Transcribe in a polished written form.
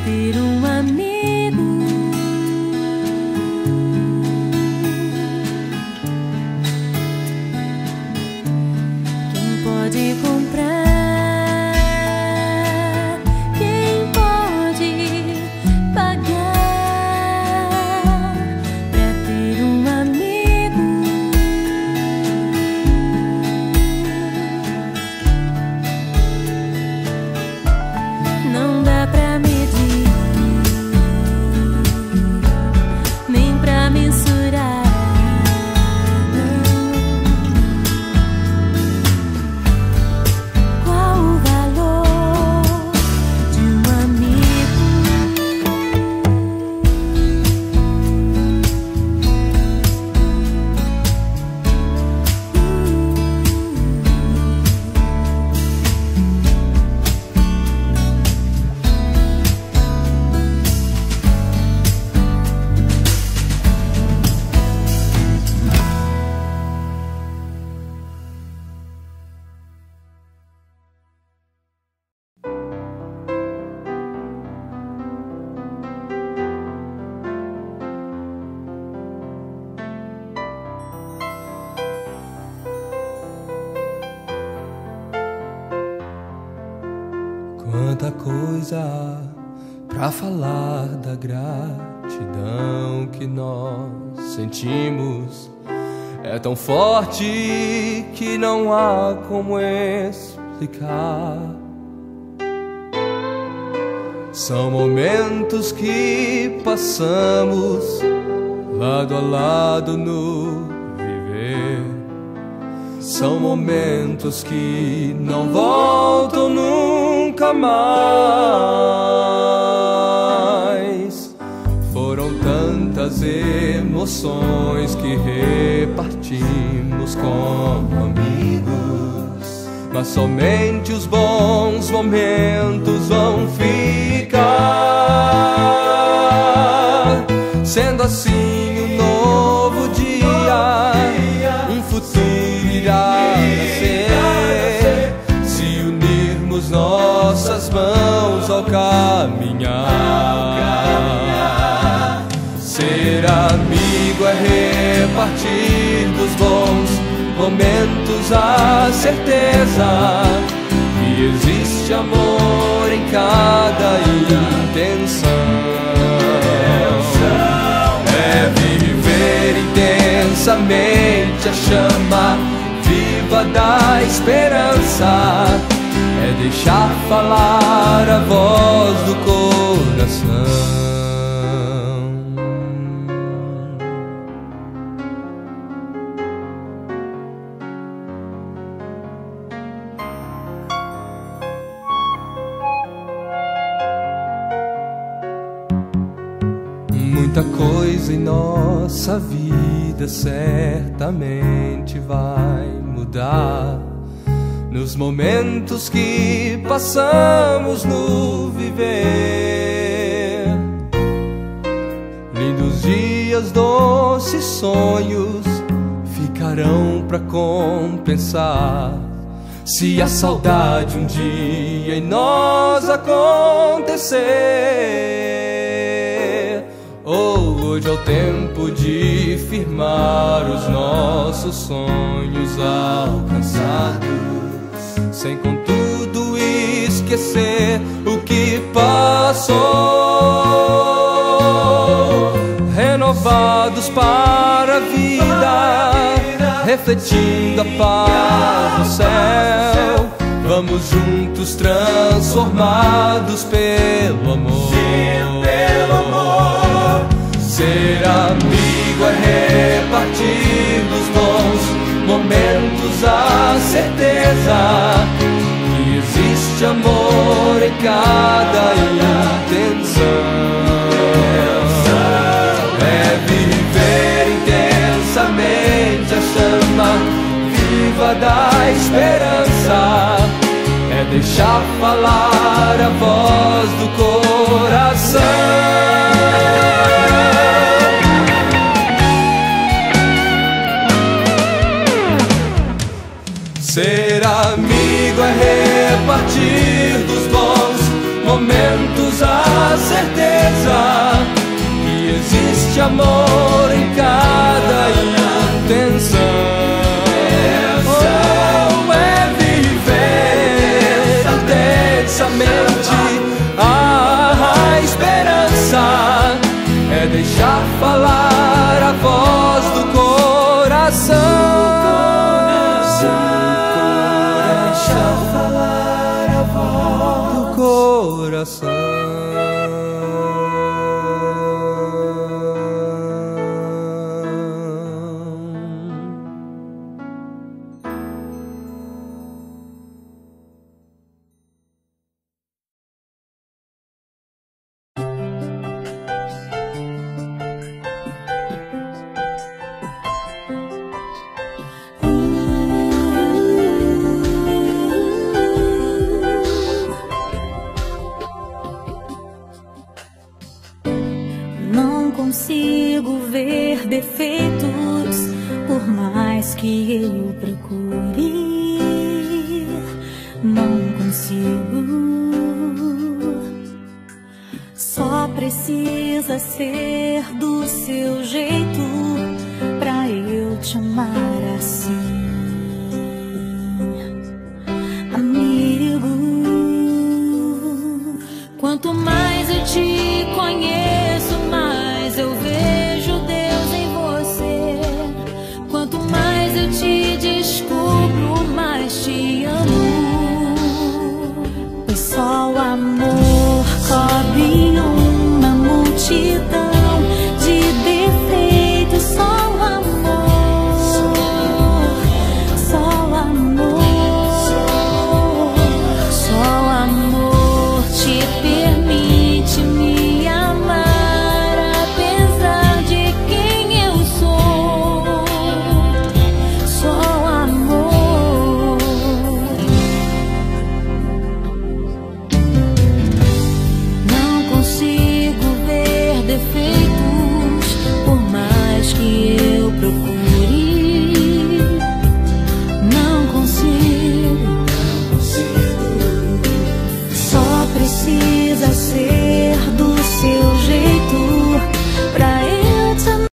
ter um amigo. Quem pode comprar, quem pode pagar pra ter um amigo? Não dá pra medir, nem pra mensurar, não. Qual o valor de um amigo? Quanta coisa pra falar da gratidão que nós sentimos. É tão forte que não há como explicar. São momentos que passamos lado a lado no viver. São momentos que não voltam nunca mais. Foram tantas emoções que repartimos como amigos, mas somente os bons momentos vão ficar. Sendo assim, um novo dia, um futuro irá nascer, se unirmos nossas mãos ao caminhar. Ser amigo é repartir dos bons momentos a certeza que existe amor em cada intenção. É viver intensamente a chama viva da esperança, é deixar falar a voz do coração. Muita coisa em nossa vida certamente vai mudar nos momentos que passamos no viver. Lindos dias, doces sonhos ficarão pra compensar se a saudade um dia em nós acontecer. Hoje é o tempo de firmar os nossos sonhos alcançados, sem contudo esquecer o que passou. Renovados para a vida, refletindo a paz no céu, vamos juntos transformados pelo amor. Ser amigo é repartir dos bons momentos a certeza que existe amor em cada intenção. É viver intensamente a chama viva da esperança, é deixar falar a voz do coração. Ser amigo é repartir dos bons momentos a amor em cada intenção. Oh, é viver intensamente a esperança, é deixar falar a voz do coração. Deixar falar a voz do coração. Não consigo ver defeitos, por mais que eu procure. Não consigo. Só precisa ser do seu jeito pra eu te amar assim, amigo. Quanto mais eu te conheço, mais